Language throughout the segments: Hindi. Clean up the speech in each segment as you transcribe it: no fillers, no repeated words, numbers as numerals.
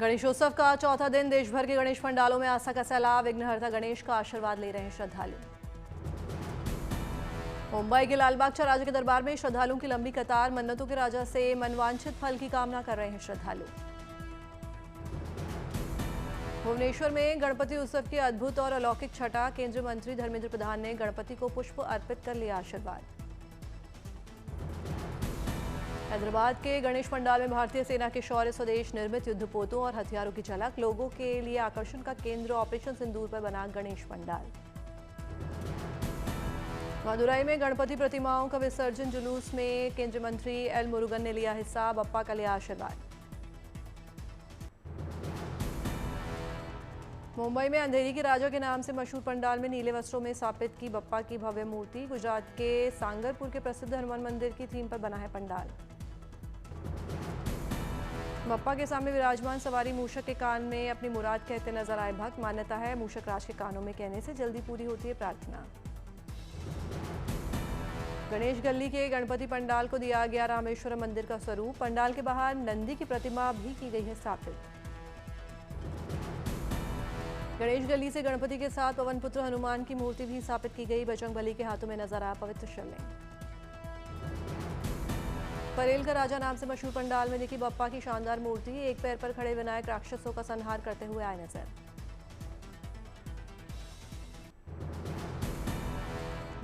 गणेशोत्सव का चौथा दिन देश भर के गणेश पंडालों में आस्था का सैलाब। विघ्नहर्ता गणेश का आशीर्वाद ले रहे हैं श्रद्धालु। मुंबई के लालबाग राजा के दरबार में श्रद्धालुओं की लंबी कतार। मन्नतों के राजा से मनवांछित फल की कामना कर रहे हैं श्रद्धालु। भुवनेश्वर में गणपति उत्सव की अद्भुत और अलौकिक छटा। केंद्रीय मंत्री धर्मेंद्र प्रधान ने गणपति को पुष्प अर्पित कर लिया आशीर्वाद। हैदराबाद के गणेश पंडाल में भारतीय सेना के शौर्य, स्वदेश निर्मित युद्धपोतों और हथियारों की झलक। लोगों के लिए आकर्षण का केंद्र ऑपरेशन सिंदूर पर बना गणेश पंडाल। मदुरई में गणपति प्रतिमाओं का विसर्जन जुलूस में केंद्रीय मंत्री एल मुरुगन ने लिया हिस्सा। बप्पा का लिया आशीर्वाद। मुंबई में अंधेरी के राजा के नाम से मशहूर पंडाल में नीले वस्त्रों में स्थापित की बप्पा की भव्य मूर्ति। गुजरात के सांगरपुर के प्रसिद्ध हनुमान मंदिर की थीम पर बना है पंडाल। बप्पा के सामने विराजमान सवारी मूषक के कान में अपनी मुराद कहते नजर आए भक्त। मान्यता है मूषक राज के कानों में कहने से जल्दी पूरी होती है प्रार्थना। गणेश गली के गणपति पंडाल को दिया गया रामेश्वरम मंदिर का स्वरूप। पंडाल के बाहर नंदी की प्रतिमा भी की गई है स्थापित। गणेश गली से गणपति के साथ पवन पुत्र हनुमान की मूर्ति भी स्थापित की गई। बजरंगबली के हाथों में नजर आया पवित्र शिवलिंग। परेल का राजा नाम से मशहूर पंडाल में दिखी बप्पा की शानदार मूर्ति। एक पैर पर खड़े विनायक राक्षसों का संहार करते हुए आए नजर।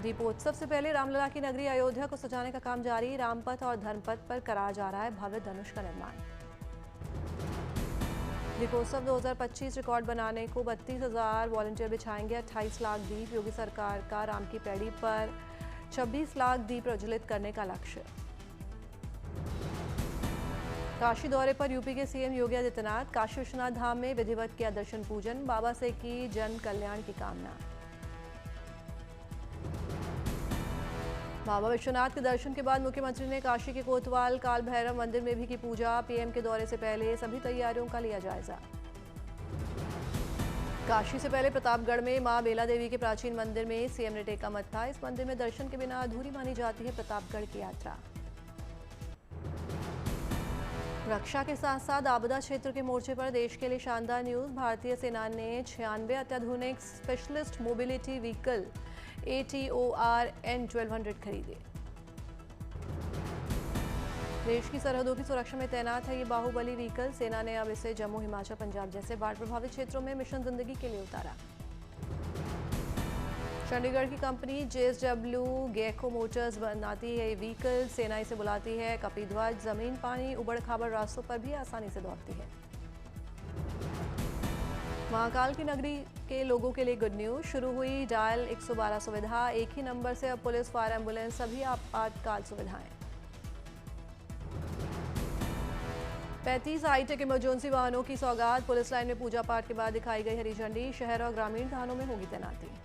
दीपोत्सव से पहले रामलला की नगरी अयोध्या को सजाने का काम जारी। रामपथ और धर्मपथ पर करा जा रहा है भव्य धनुष का निर्माण। दीपोत्सव 2025 रिकॉर्ड बनाने को 32,000 वॉलंटियर बिछाएंगे। 28 लाख दीप। योगी सरकार का राम की पैड़ी पर 26 लाख दीप प्रज्वलित करने का लक्ष्य। काशी दौरे पर यूपी के सीएम योगी आदित्यनाथ। काशी विश्वनाथ धाम में विधिवत किया दर्शन पूजन। बाबा से की जन कल्याण की कामना। बाबा विश्वनाथ के दर्शन के बाद मुख्यमंत्री ने काशी के कोतवाल काल भैरव मंदिर में भी की पूजा। पीएम के दौरे से पहले सभी तैयारियों का लिया जायजा। काशी से पहले प्रतापगढ़ में मां बेला देवी के प्राचीन मंदिर में सीएम ने टेका मत्था। इस मंदिर में दर्शन के बिना अधूरी मानी जाती है प्रतापगढ़ की यात्रा। रक्षा के साथ साथ आपदा क्षेत्र के मोर्चे पर देश के लिए शानदार न्यूज। भारतीय सेना ने 96 अत्याधुनिक specialist mobility vehicle ATOR N1200 खरीदे। देश की सरहदों की सुरक्षा में तैनात है ये बाहुबली व्हीकल। सेना ने अब इसे जम्मू, हिमाचल, पंजाब जैसे बाढ़ प्रभावित क्षेत्रों में मिशन जिंदगी के लिए उतारा। चंडीगढ़ की कंपनी JSW गेको मोटर्स बनाती है ये व्हीकल। सेना इसे बुलाती है कपिध्वज। जमीन, पानी, उबड़ खाबड़ रास्तों पर भी आसानी से दौड़ती है। महाकाल की नगरी के लोगों के लिए गुड न्यूज। शुरू हुई डायल 112 सुविधा। एक ही नंबर से अब पुलिस, फायर, एम्बुलेंस सभी आपातकाल सुविधाएं। 35 हाईटेक इमरजेंसी वाहनों की सौगात। पुलिस लाइन में पूजा पाठ के बाद दिखाई गई हरी झंडी। शहर और ग्रामीण थानों में होगी तैनाती।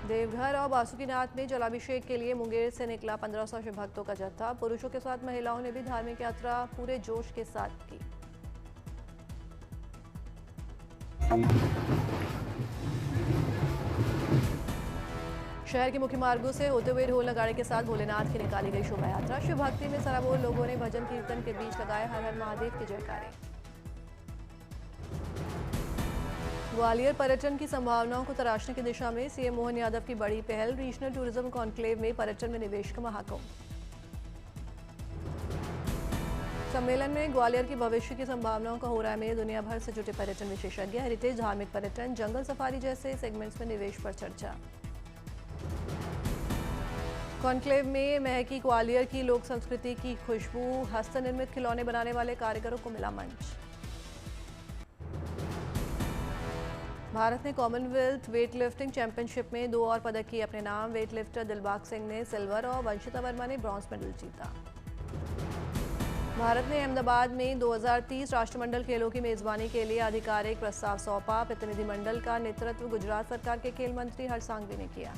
देवघर और बासुकीनाथ में जलाभिषेक के लिए मुंगेर से निकला 1500 शिव भक्तों का जत्था। पुरुषों के साथ महिलाओं ने भी धार्मिक यात्रा पूरे जोश के साथ की। शहर के मुख्य मार्गों से होते हुए ढोल नगाड़े के साथ भोलेनाथ की निकाली गई शोभा यात्रा। शिव भक्ति में सराबोर लोगों ने भजन कीर्तन के बीच लगाए हर हर महादेव के जयकारे। ग्वालियर पर्यटन की संभावनाओं को तराशने की दिशा में सीएम मोहन यादव की बड़ी पहल। रीजनल टूरिज्म कॉन्क्लेव में पर्यटन में निवेश का महाकुंभ। सम्मेलन में ग्वालियर की भविष्य की संभावनाओं का हो रहा है में दुनिया भर से जुटे पर्यटन विशेषज्ञ। हेरिटेज, धार्मिक पर्यटन, जंगल सफारी जैसे सेगमेंट्स में निवेश पर चर्चा। कॉन्क्लेव में महकी ग्वालियर की लोक संस्कृति की खुशबू। हस्तनिर्मित खिलौने बनाने वाले कारीगरों को मिला मंच। भारत ने कॉमनवेल्थ वेट लिफ्टिंग चैंपियनशिप में 2 और पदक किए अपने नाम। वेट लिफ्टर दिलबाग सिंह ने सिल्वर और वंशिता वर्मा ने ब्रॉन्ज मेडल जीता। भारत ने अहमदाबाद में 2030 राष्ट्रमंडल खेलों की मेजबानी के लिए आधिकारिक प्रस्ताव सौंपा। प्रतिनिधिमंडल का नेतृत्व गुजरात सरकार के खेल मंत्री हर्ष सांघवी ने किया।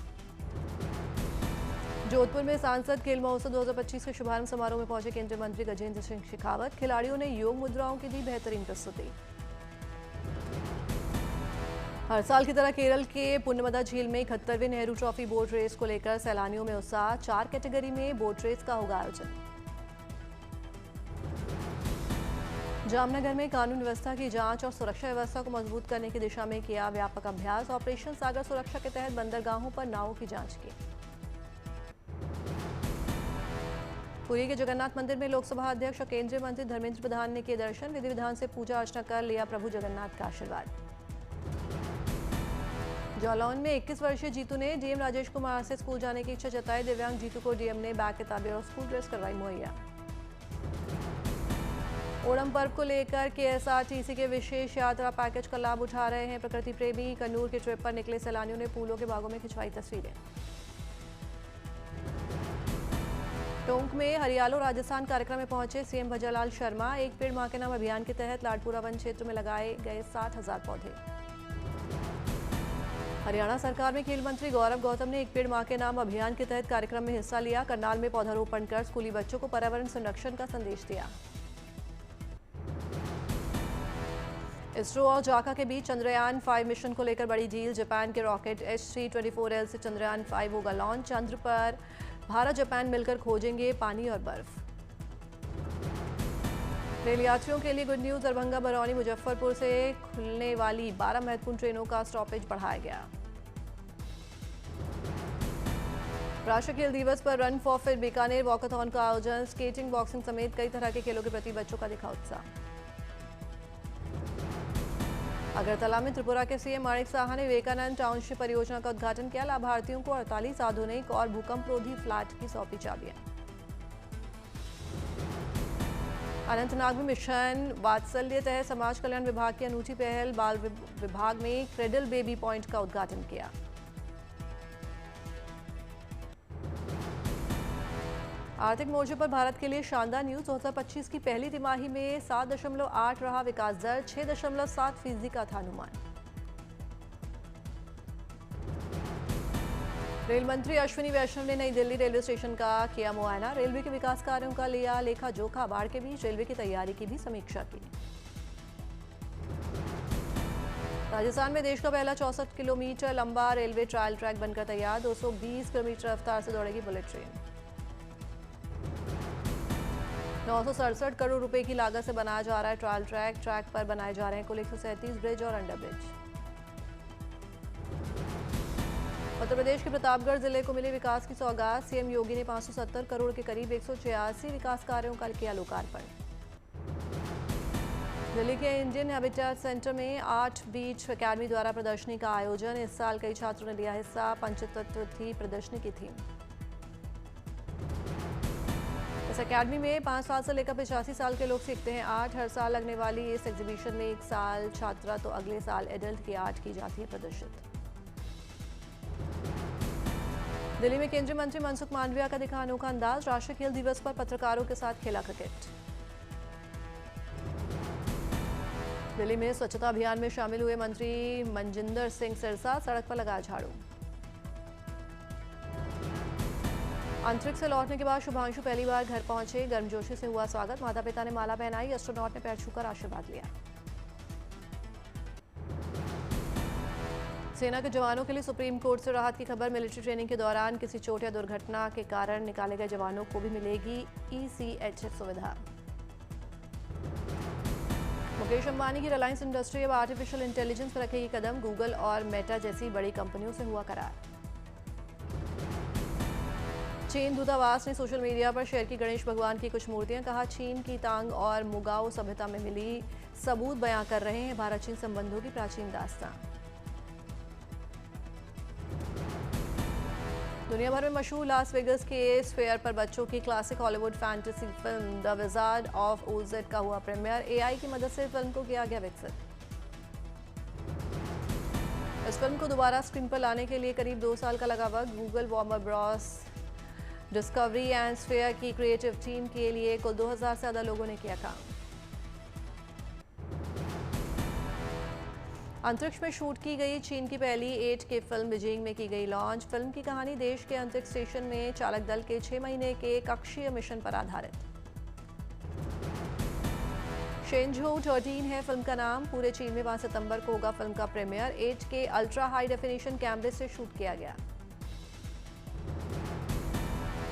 जोधपुर में सांसद खेल महोत्सव 2025 के शुभारंभ समारोह में पहुंचे केंद्रीय मंत्री गजेंद्र सिंह शेखावत। खिलाड़ियों ने योग मुद्राओं की दी बेहतरीन प्रस्तुति। हर साल की तरह केरल के पुण्यमदा झील में 71वीं नेहरू ट्रॉफी बोट रेस को लेकर सैलानियों में उत्साह। 4 कैटेगरी में बोट रेस का होगा आयोजन। जामनगर में कानून व्यवस्था की जांच और सुरक्षा व्यवस्था को मजबूत करने की दिशा में किया व्यापक अभ्यास। ऑपरेशन सागर सुरक्षा के तहत बंदरगाहों पर नावों की जांच की। पुरी के जगन्नाथ मंदिर में लोकसभा अध्यक्ष और केंद्रीय मंत्री धर्मेंद्र प्रधान ने किए दर्शन। विधि विधान से पूजा अर्चना कर लिया प्रभु जगन्नाथ का आशीर्वाद। जालौन में 21 वर्षीय जीतू ने डीएम राजेश कुमार से स्कूल जाने की इच्छा जताई। दिव्यांग जीतू को डीएम ने बैग, किताबें और स्कूल ड्रेस करवाई मुहैया। ओणम पर्व को लेकर केएसआरटीसी के विशेष यात्रा पैकेज का लाभ उठा रहे हैं प्रकृति प्रेमी। कन्नूर की ट्रिप पर निकले सैलानियों ने फूलों के बागों में खिंचवाई तस्वीरें। टोंक में हरियालो राजस्थान कार्यक्रम में पहुंचे सीएम भजनलाल शर्मा। एक पेड़ मां के नाम अभियान के तहत लाडपुरा वन क्षेत्र में लगाए गए 60,000 पौधे। हरियाणा सरकार में खेल मंत्री गौरव गौतम ने एक पेड़ मां के नाम अभियान के तहत कार्यक्रम में हिस्सा लिया। करनाल में पौधारोपण कर स्कूली बच्चों को पर्यावरण संरक्षण का संदेश दिया। इसरो और जाका के बीच चंद्रयान 5 मिशन को लेकर बड़ी डील। जापान के रॉकेट H324L से चंद्रयान 5 होगा लॉन्च। चंद्र पर भारत जापान मिलकर खोजेंगे पानी और बर्फ। रेल यात्रियों के लिए गुड न्यूज। दरभंगा, बरौनी, मुजफ्फरपुर से खुलने वाली 12 महत्वपूर्ण ट्रेनों का स्टॉपेज बढ़ाया गया। राष्ट्रीय खेल दिवस पर run for fit Bikaner walkathon का आयोजन। स्केटिंग, बॉक्सिंग समेत कई तरह के खेलों के प्रति बच्चों का दिखा उत्साह। अगरतला में त्रिपुरा के सीएम माणिक साहा ने विवेकानंद टाउनशिप परियोजना का उद्घाटन किया। लाभार्थियों को 48 आधुनिक और भूकंपरोधी फ्लैट की सौंपी चाबियां। अनंतनाग में मिशन वात्सल्य तहत समाज कल्याण विभाग की अनूठी पहल। बाल विभाग में क्रेडल बेबी पॉइंट का उद्घाटन किया। आर्थिक मोर्चे पर भारत के लिए शानदार न्यूज। 2025 की पहली तिमाही में 7.8 रहा विकास दर। 6.7% का था अनुमान। रेल मंत्री अश्विनी वैष्णव ने नई दिल्ली रेलवे स्टेशन का किया मुआयना। रेलवे के विकास कार्यों का लिया लेखा जोखा। बाढ़ के बीच रेलवे की तैयारी की भी समीक्षा की। राजस्थान में देश का पहला 64 किलोमीटर लंबा रेलवे ट्रायल ट्रैक बनकर तैयार। 220 किलोमीटर रफ्तार से दौड़ेगी बुलेट ट्रेन। 967 करोड़ रुपए की लागत से बनाया जा रहा है ट्रायल ट्रैक। ट्रैक पर बनाए जा रहे हैं कुल 137 ब्रिज और अंडर ब्रिज। उत्तर प्रदेश के प्रतापगढ़ जिले को मिली विकास की सौगात। सीएम योगी ने 570 करोड़ के करीब 186 विकास कार्यों का किया लोकार्पण। दिल्ली के इंडियन हैबिटेट सेंटर में आर्ट बीच अकेडमी द्वारा प्रदर्शनी का आयोजन। इस साल कई छात्रों ने लिया हिस्सा। पंचतत्व थी प्रदर्शनी की थीम। इस अकेडमी में 5 साल से लेकर 85 साल के लोग सीखते हैं आर्ट। हर साल लगने वाली इस एग्जीबिशन में एक साल छात्रा तो अगले साल एडल्ट की आर्ट की जाती है प्रदर्शित। दिल्ली में केंद्रीय मंत्री मनसुख मांडविया का दिखा अनोखा अंदाज। राष्ट्रीय खेल दिवस पर पत्रकारों के साथ खेला क्रिकेट। दिल्ली में स्वच्छता अभियान में शामिल हुए मंत्री मनजिंदर सिंह सिरसा। सड़क पर लगाया झाड़ू। अंतरिक्ष से लौटने के बाद शुभांशु पहली बार घर पहुंचे। गर्मजोशी से हुआ स्वागत। माता पिता ने माला पहनाई। एस्ट्रोनॉट ने पैर छूकर आशीर्वाद लिया। सेना के जवानों के लिए सुप्रीम कोर्ट से राहत की खबर। मिलिट्री ट्रेनिंग के दौरान किसी चोट या दुर्घटना के कारण निकाले गए जवानों को भी मिलेगी ECHS सुविधा। मुकेश अंबानी की रिलायंस इंडस्ट्री अब आर्टिफिशियल इंटेलिजेंस पर रखेगी कदम। गूगल और मेटा जैसी बड़ी कंपनियों से हुआ करार। चीन दूतावास ने सोशल मीडिया पर शेयर की गणेश भगवान की कुछ मूर्तियां। कहा चीन की तांग और मुगाओ सभ्यता में मिली सबूत बयां कर रहे हैं भारत चीन संबंधों की प्राचीन दास्तां। दुनिया भर में मशहूर लास वेगस के स्फेयर पर बच्चों की classic Hollywood fantasy film the wizard of ओज का हुआ प्रीमियर। AI की मदद से फिल्म को किया गया विकसित। इस फिल्म को दोबारा स्क्रीन पर लाने के लिए करीब 2 साल का लगा वक्त। Google, Warner Bros, discovery and sphere की क्रिएटिव टीम के लिए कुल 2000 से ज्यादा लोगों ने किया काम। अंतरिक्ष में शूट की गई चीन की पहली 8K फिल्म बीजिंग में की गई लॉन्च। फिल्म की कहानी देश के अंतरिक्ष स्टेशन में चालक दल के 6 महीने के कक्षीय मिशन पर आधारित। शेंझू 13 है फिल्म का नाम। पूरे चीन में 5 सितंबर को होगा फिल्म का premiere. 8K ultra high definition कैमरे से शूट किया गया।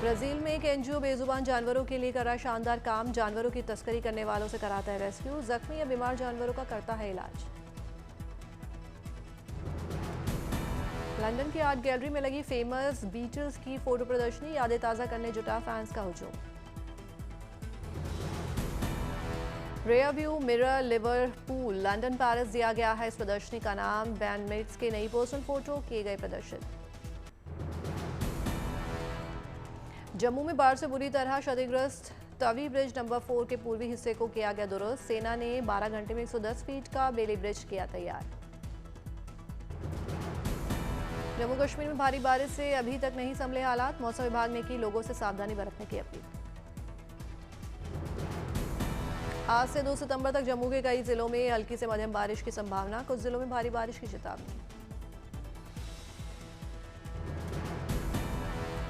ब्राजील में एक एनजीओ बेजुबान जानवरों के लिए कर रहा शानदार काम। जानवरों की तस्करी करने वालों से कराता है रेस्क्यू। जख्मी या बीमार जानवरों का करता है इलाज। लंदन की आर्ट गैलरी में लगी फेमस बीटल्स की फोटो प्रदर्शनी। यादें ताज़ा करने जुटा फैंस का हुजूम। Rear view mirror Liverpool London Paris दिया गया है इस प्रदर्शनी का नाम। बैंडमेट्स के नई पर्सनल फोटो किए गए प्रदर्शित। जम्मू में बाढ़ से बुरी तरह क्षतिग्रस्त तवी ब्रिज नंबर 4 के पूर्वी हिस्से को किया गया दुरुस्त। सेना ने 12 घंटे में 110 फीट का बेली ब्रिज किया तैयार। जम्मू कश्मीर में भारी बारिश से अभी तक नहीं संभले हालात। मौसम विभाग ने की लोगों से सावधानी बरतने की अपील। आज से 2 सितंबर तक जम्मू के कई जिलों में हल्की से मध्यम बारिश की संभावना। कुछ जिलों में भारी बारिश की चेतावनी।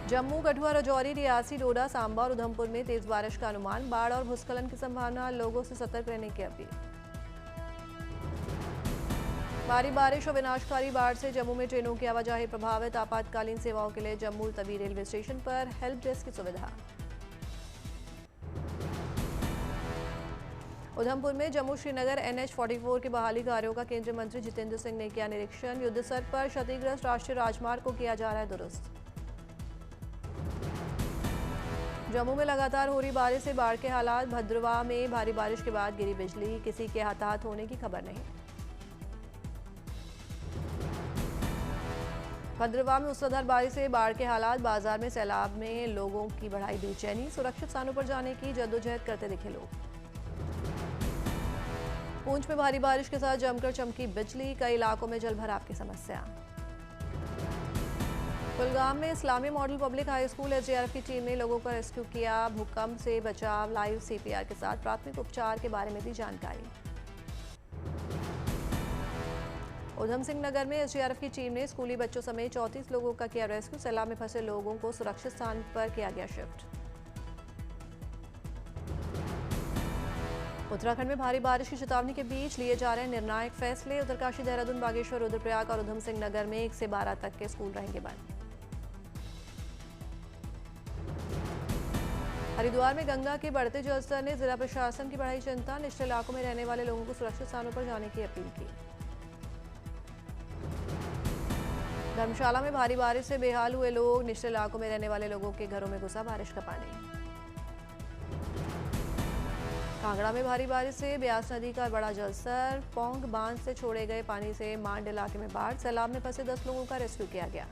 जम्मू, कठुआ, राजौरी, रियासी, डोडा, सांबा और उधमपुर में तेज बारिश का अनुमान। बाढ़ और भूस्खलन की संभावना। लोगों से सतर्क रहने की अपील। भारी बारिश और विनाशकारी बाढ़ से जम्मू में ट्रेनों की आवाजाही प्रभावित। आपातकालीन सेवाओं के लिए जम्मू तवी रेलवे स्टेशन पर हेल्प डेस्क की सुविधा। उधमपुर में जम्मू श्रीनगर NH-44 के बहाली कार्यों का केंद्रीय मंत्री जितेंद्र सिंह ने किया निरीक्षण। युद्ध स्तर पर क्षतिग्रस्त राष्ट्रीय राजमार्ग को किया जा रहा है दुरुस्त। जम्मू में लगातार हो रही बारिश से बाढ़ के हालात। भद्रवाह में भारी बारिश के बाद गिरी बिजली। किसी के हताहत होने की खबर नहीं। भद्रवाह में मूसलाधार बारिश से बाढ़ के हालात। बाजार में सैलाब में लोगों की बढ़ाई बेचैनी। सुरक्षित स्थानों पर जाने की जद्दोजहद करते दिखे लोग। पूंछ में भारी बारिश के साथ जमकर चमकी बिजली। कई इलाकों में जलभराव की समस्या। कुलगाम में इस्लामी model public high school SDRF की टीम ने लोगों का रेस्क्यू किया। भूकंप से बचाव, लाइव CPR के साथ प्राथमिक उपचार के बारे में दी जानकारी। उधम सिंह नगर में SDRF की टीम ने स्कूली बच्चों समेत 34 लोगों का किया रेस्क्यू। सैलाब में फंसे लोगों को सुरक्षित स्थान पर किया गया शिफ्ट। उत्तराखंड में भारी बारिश की चेतावनी के बीच लिए जा रहे हैं निर्णायक फैसले। उत्तरकाशी, देहरादून, बागेश्वर, रुद्रप्रयाग और उधम सिंह नगर में 1 से 12 तक के स्कूल रहेंगे बंद। हरिद्वार में गंगा के बढ़ते जलस्तर ने जिला प्रशासन की बढ़ाई चिंता। निचले इलाकों में रहने वाले लोगों को सुरक्षित स्थानों पर जाने की अपील की। धर्मशाला में भारी बारिश से बेहाल हुए लोग। निचले इलाकों में रहने वाले लोगों के घरों में घुसा बारिश का पानी। कांगड़ा में भारी बारिश से ब्यास नदी का बड़ा जलस्तर। पौंग बांध से छोड़े गए पानी से मांड इलाके में बाढ़। सैलाब में फंसे 10 लोगों का रेस्क्यू किया गया।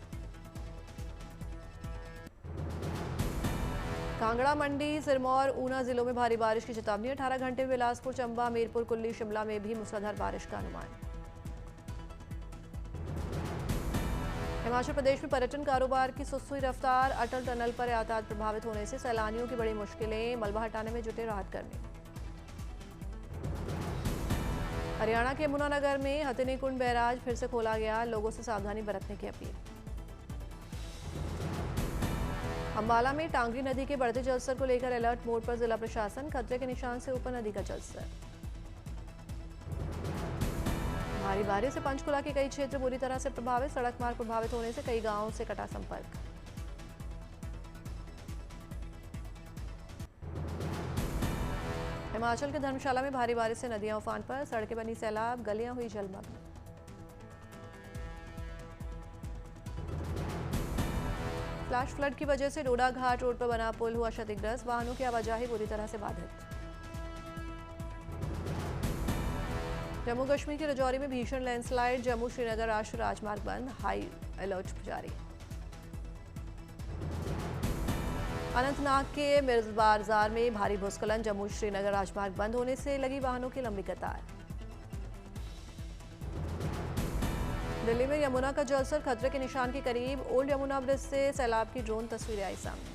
कांगड़ा, मंडी, सिरमौर, ऊना जिलों में भारी बारिश की चेतावनी। 18 घंटे में बिलासपुर, चंबा, हमीरपुर, कुल्ली, शिमला में भी मूसलाधार बारिश का अनुमान। हिमाचल प्रदेश में पर्यटन कारोबार की सुस्त हुई रफ्तार। अटल टनल पर यातायात प्रभावित होने से सैलानियों की बड़ी मुश्किलें। मलबा हटाने में जुटे राहत कर्मी। हरियाणा के यमुनानगर में हथिनी कुंड बैराज फिर से खोला गया। लोगों से सावधानी बरतने की अपील। अंबाला में टांगरी नदी के बढ़ते जलस्तर को लेकर अलर्ट मोड पर जिला प्रशासन। खतरे के निशान से ऊपर नदी का जलस्तर। भारी बारिश से पंचकुला के कई क्षेत्र बुरी तरह से प्रभावित। सड़क मार्ग प्रभावित होने से कई गांवों से कटा संपर्क। हिमाचल के धर्मशाला में भारी बारिश से नदियां उफान पर। सड़कें बनी सैलाब, गलियां हुई जलमग्न। फ्लैश फ्लड की वजह से डोडा घाट रोड पर बना पुल हुआ क्षतिग्रस्त। वाहनों की आवाजाही बुरी तरह से बाधित। जम्मू कश्मीर के राजौरी में भीषण लैंडस्लाइड। जम्मू श्रीनगर राष्ट्रीय राजमार्ग बंद। हाई अलर्ट जारी। अनंतनाग के मिर्ज बाजार में भारी भूस्खलन। जम्मू श्रीनगर राजमार्ग बंद होने से लगी वाहनों की लंबी कतार। दिल्ली में यमुना का जलस्तर खतरे के निशान के करीब। ओल्ड यमुना ब्रिज से सैलाब की ड्रोन तस्वीरें आई सामने।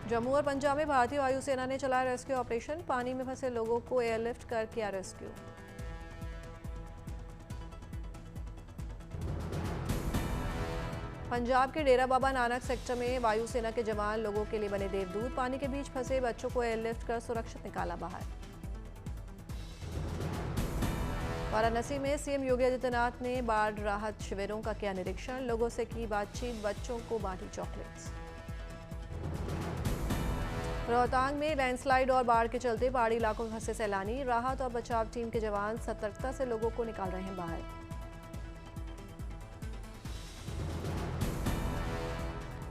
जम्मू और पंजाब में भारतीय वायुसेना ने चलाया रेस्क्यू ऑपरेशन। पानी में फंसे लोगों को एयरलिफ्ट कर किया रेस्क्यू। पंजाब के डेरा बाबा नानक सेक्टर में वायुसेना के जवान लोगों के लिए बने देवदूत। पानी के बीच फंसे बच्चों को एयरलिफ्ट कर सुरक्षित निकाला बाहर। वाराणसी में सीएम योगी आदित्यनाथ ने बाढ़ राहत शिविरों का किया निरीक्षण, लोगों से की बातचीत, बच्चों को बांटी चॉकलेट्स। रोहतांग में लैंडस्लाइड और बाढ़ के चलते पहाड़ी इलाकों में फंसे सैलानी, राहत और बचाव टीम के जवान सतर्कता से लोगों को निकाल रहे हैं बाहर।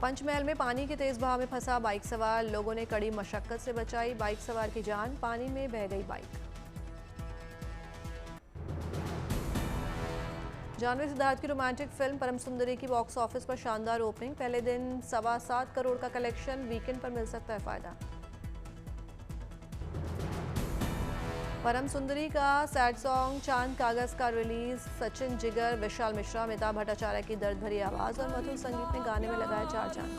पंचमहल में पानी के तेज बहाव में फंसा बाइक सवार, लोगों ने कड़ी मशक्कत से बचाई बाइक सवार की जान, पानी में बह गई बाइक। जाह्नवी सिद्धार्थ की रोमांटिक फिल्म परम सुंदरी की बॉक्स ऑफिस पर शानदार ओपनिंग, पहले दिन 7.25 करोड़ का कलेक्शन, वीकेंड पर मिल सकता है फायदा। परम सुंदरी का सैड सॉन्ग चांद कागज का रिलीज, सचिन जिगर, विशाल मिश्रा, अमिताभ भट्टाचार्य की दर्द भरी आवाज और मधुर संगीत ने गाने में लगाया 4 चांद।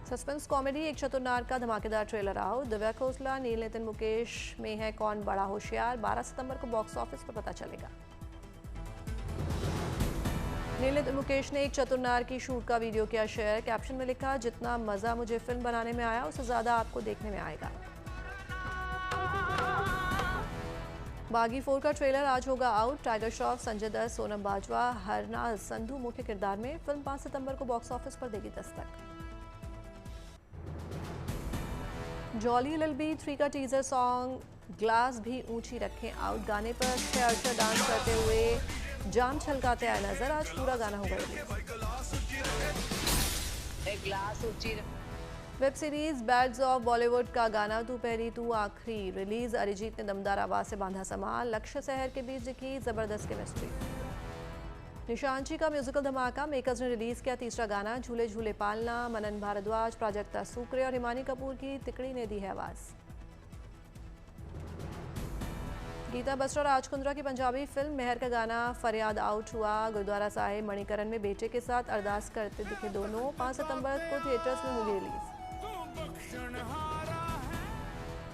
सस्पेंस कॉमेडी एक चतुरनार का धमाकेदार ट्रेलर आउट, दिव्या खोसला, नील नितिन मुकेश में है कौन बड़ा होशियार, 12 सितंबर को बॉक्स ऑफिस पर पता चलेगा। नील नितिन मुकेश ने एक चतुरनार की शूट का वीडियो किया शेयर, कैप्शन में लिखा, जितना मजा मुझे फिल्म बनाने में आया उससे ज्यादा आपको देखने में आएगा। बागी 4 का ट्रेलर आज होगा आउट, टाइगर श्रॉफ, संजय दत्त, सोनम बाजवा, हरनाज संधू मुख्य किरदार में, फिल्म 5 सितंबर को बॉक्स ऑफिस पर देगी दस्तक। जॉली LLB 3 का टीजर सॉन्ग ग्लास भी ऊंची रखें आउट, गाने पर अक्षय अर्चना डांस करते हुए जाम छलकाते आए नजर, आज पूरा गाना होगा release. Web series Bads of Bollywood का गाना तू पहली तू आखिरी रिलीज, अरिजीत ने दमदार आवाज से बांधा समा, लक्ष्य शहर के बीच दिखी जबरदस्त केमिस्ट्री। निशांत जी का म्यूजिकल धमाका, मेकर्स ने रिलीज किया तीसरा गाना, झूले झूले पालना, मनन भारद्वाज, प्राजक्ता सूकरे और हिमानी कपूर की तिकड़ी ने दी है आवाज। गीता बस्रा और राज कुंद्रा की पंजाबी फिल्म मेहर का गाना फरियाद आउट हुआ, गुरुद्वारा साहिब मणिकरण में बेटे के साथ अरदास करते दिखे दोनों, 5 सितंबर को थिएटर्स में होगी रिलीज।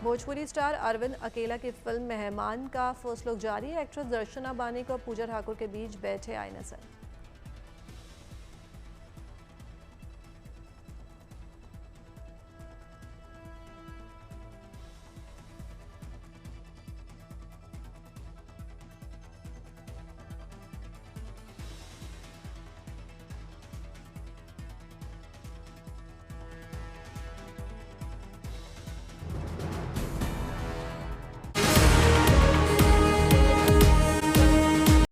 भोजपुरी स्टार अरविंद अकेला की फिल्म मेहमान का फर्स्ट लुक जारी, एक्ट्रेस दर्शना बानिक और पूजा ठाकुर के बीच बैठे आए नजर।